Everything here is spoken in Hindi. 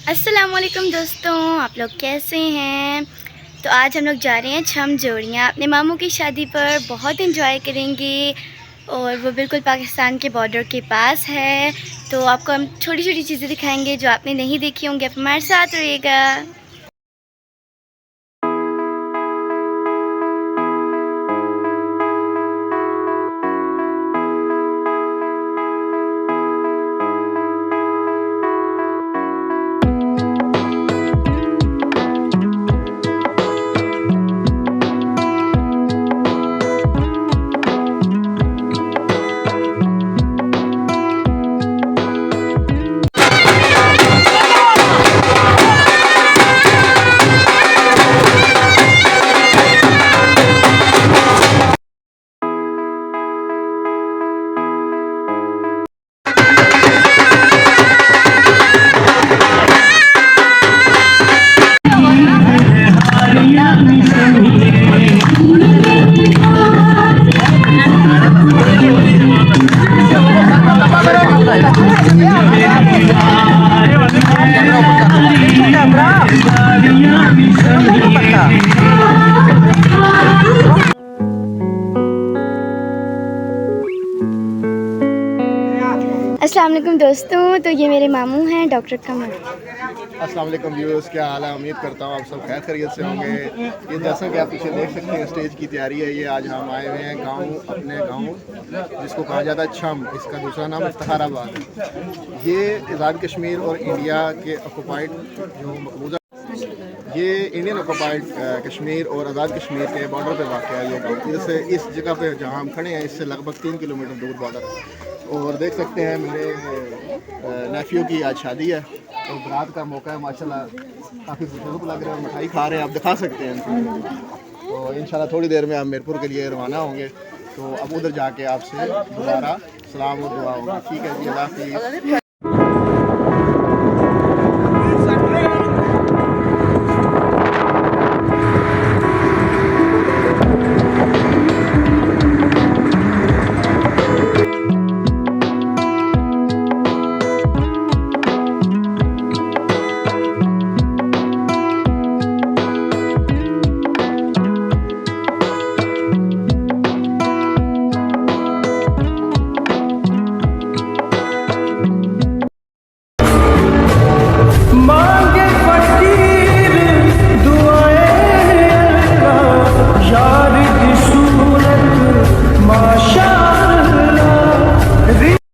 अस्सलामुअलैकुम दोस्तों, आप लोग कैसे हैं। तो आज हम लोग जा रहे हैं छम जोड़ियाँ अपने मामू की शादी पर। बहुत एंजॉय करेंगे और वो बिल्कुल पाकिस्तान के बॉर्डर के पास है। तो आपको हम छोटी छोटी चीज़ें दिखाएंगे जो आपने नहीं देखी होंगी। आप हमारे साथ रहिएगा। अस्सलाम वालेकुम दोस्तों, तो ये मेरे मामू हैं डॉक्टर कमर। अस्सलाम वालेकुम व्यूअर्स, क्या हाल है। उम्मीद करता हूँ आप सब खैर खैरियत से होंगे। ये जैसा कि आप पीछे देख सकते हैं स्टेज की तैयारी है। ये आज हम आए हुए हैं गाँव, अपने गाँव जिसको कहा जाता है छम। इसका दूसरा नाम इफ्तिखाराबाद है। ये आज़ाद कश्मीर और इंडिया के ऑक्युपाइड जो मकबूजा, ये इंडियन ऑक्युपाइड कश्मीर और आज़ाद कश्मीर के बॉर्डर पे वाक़ है। ये गाँव जैसे इस जगह पे जहाँ हम खड़े हैं इससे लगभग 3 किलोमीटर दूर बॉर्डर है। और देख सकते हैं मेरे नेफ्यू की आज शादी है और बारात का मौका है। माशाल्लाह काफ़ी बुजुर्ग लग रहे हैं, मिठाई खा रहे हैं, आप दिखा सकते हैं। तो इंशाल्लाह थोड़ी देर में हम मीरपुर के लिए रवाना होंगे। तो अब उधर जाके आपसे दोबारा सलाम और दुआ होगा। ठीक है जी, अल्लाह हाफ़िज़।